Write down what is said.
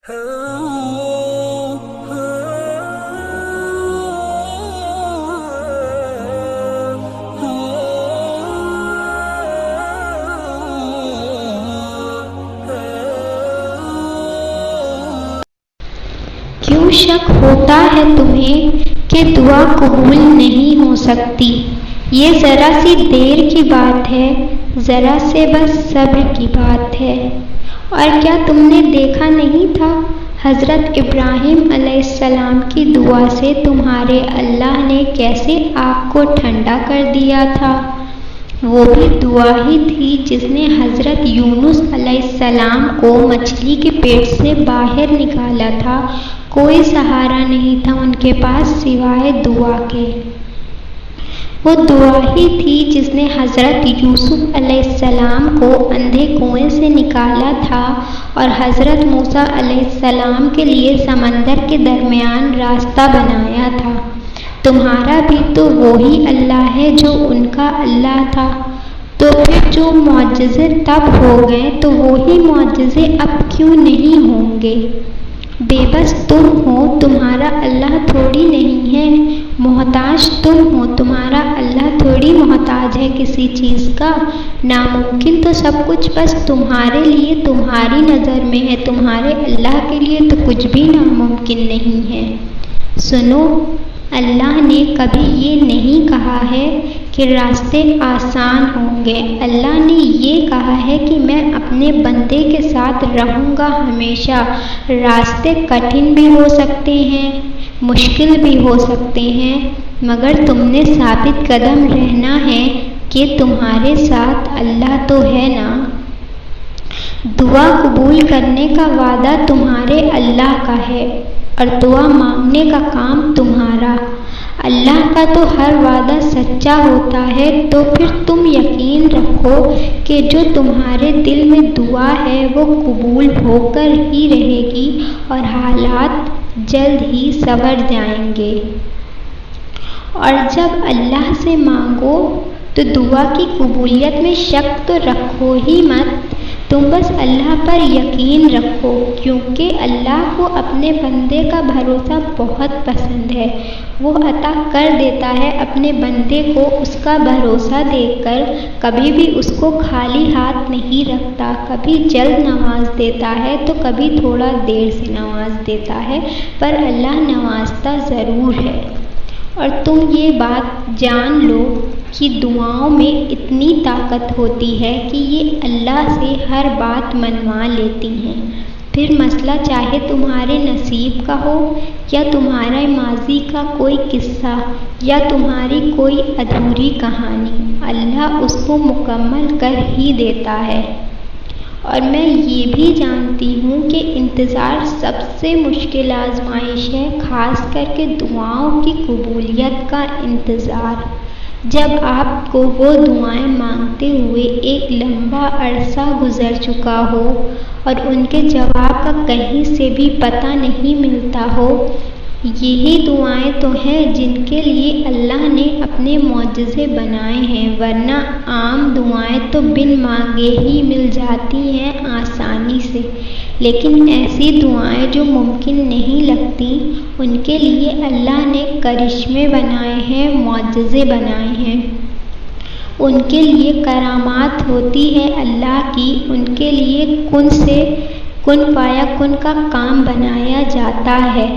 کیوں شک ہوتا ہے تمہیں کہ دعا قبول نہیں ہو سکتی؟ یہ ذرا سی دیر کی بات ہے، ذرا سے بس صبر کی بات ہے۔ اور کیا تم نے دیکھا نہیں تھا حضرت ابراہیم علیہ السلام کی دعا سے تمہارے اللہ نے کیسے آگ کو ٹھنڈا کر دیا تھا؟ وہ بھی دعا ہی تھی جس نے حضرت یونس علیہ السلام کو مچھلی کے پیٹ سے باہر نکالا تھا۔ کوئی سہارا نہیں تھا ان کے پاس سوائے دعا کے۔ وہ دعا ہی تھی جس نے حضرت یوسف علیہ السلام کو اندھے کنویں سے نکالا تھا اور حضرت موسیٰ علیہ السلام کے لیے سمندر کے درمیان راستہ بنایا تھا۔ تمہارا بھی تو وہی اللہ ہے جو ان کا اللہ تھا۔ تو پھر جو معجزے تب ہو گئے تو وہی معجزے اب کیوں نہیں ہوں گے؟ بے بس تم ہو، تمہارا اللہ تھوڑی نہیں ہے۔ محتاج تم ہو، تمہارا اللہ تھوڑی محتاج ہے کسی چیز کا۔ ناممکن تو سب کچھ بس تمہارے لیے تمہاری نظر میں ہے، تمہارے اللہ کے لیے تو کچھ بھی ناممکن نہیں ہے۔ سنو، اللہ نے کبھی یہ نہیں کہا ہے کہ راستے آسان ہوں گے۔ اللہ نے یہ کہا ہے کہ میں اپنے بندے کے ساتھ رہوں گا ہمیشہ۔ راستے کٹھن بھی ہو سکتے ہیں، مشکل بھی ہو سکتے ہیں، مگر تم نے ثابت قدم رہنا ہے کہ تمہارے ساتھ اللہ تو ہے نا۔ دعا قبول کرنے کا وعدہ تمہارے اللہ کا ہے اور دعا مانگنے کا کام تمہارا۔ اللہ کا تو ہر وعدہ سچا ہوتا ہے، تو پھر تم یقین رکھو کہ جو تمہارے دل میں دعا ہے وہ قبول ہو کر ہی رہے گی اور حالات جلد ہی سنور جائیں گے۔ اور جب اللہ سے مانگو تو دعا کی قبولیت میں شک تو رکھو ہی مت، تم بس اللہ پر یقین رکھو، کیونکہ اللہ کو اپنے بندے کا بھروسہ بہت پسند ہے۔ وہ عطا کر دیتا ہے اپنے بندے کو اس کا بھروسہ دیکھ کر، کبھی بھی اس کو خالی ہاتھ نہیں رکھتا، کبھی جلد نواز دیتا ہے تو کبھی تھوڑا دیر سے نواز دیتا ہے، پر اللہ نوازتا ضرور ہے۔ اور تم یہ بات جان لو کہ دعاؤں میں اتنی طاقت ہوتی ہے کہ یہ اللہ سے ہر بات منوا لیتی ہیں۔ پھر مسئلہ چاہے تمہارے نصیب کا ہو یا تمہارے ماضی کا کوئی قصہ یا تمہاری کوئی ادھوری کہانی، اللہ اس کو مکمل کر ہی دیتا ہے۔ اور میں یہ بھی جانتی ہوں کہ انتظار سب سے مشکل آزمائش ہے، خاص کر کے دعاؤں کی قبولیت کا انتظار۔ جب آپ کو وہ دعائیں مانگتے ہوئے ایک لمبا عرصہ گزر چکا ہو اور ان کے جواب کا کہیں سے بھی پتہ نہیں ملتا ہو، یہی دعائیں تو ہیں جن کے لیے اللہ نے اپنے معجزے بنائے ہیں، ورنہ عام دعائیں تو بن مانگے ہی مل جاتی ہیں آسانی سے۔ لیکن ایسی دعائیں جو ممکن نہیں لگتی، ان کے لیے اللہ نے کرشمے بنائے ہیں، معجزے بنائے ہیں۔ ان کے لیے کرامات ہوتی ہے اللہ کی، ان کے لیے کن سے کن فایا کن کا کام بنایا جاتا ہے۔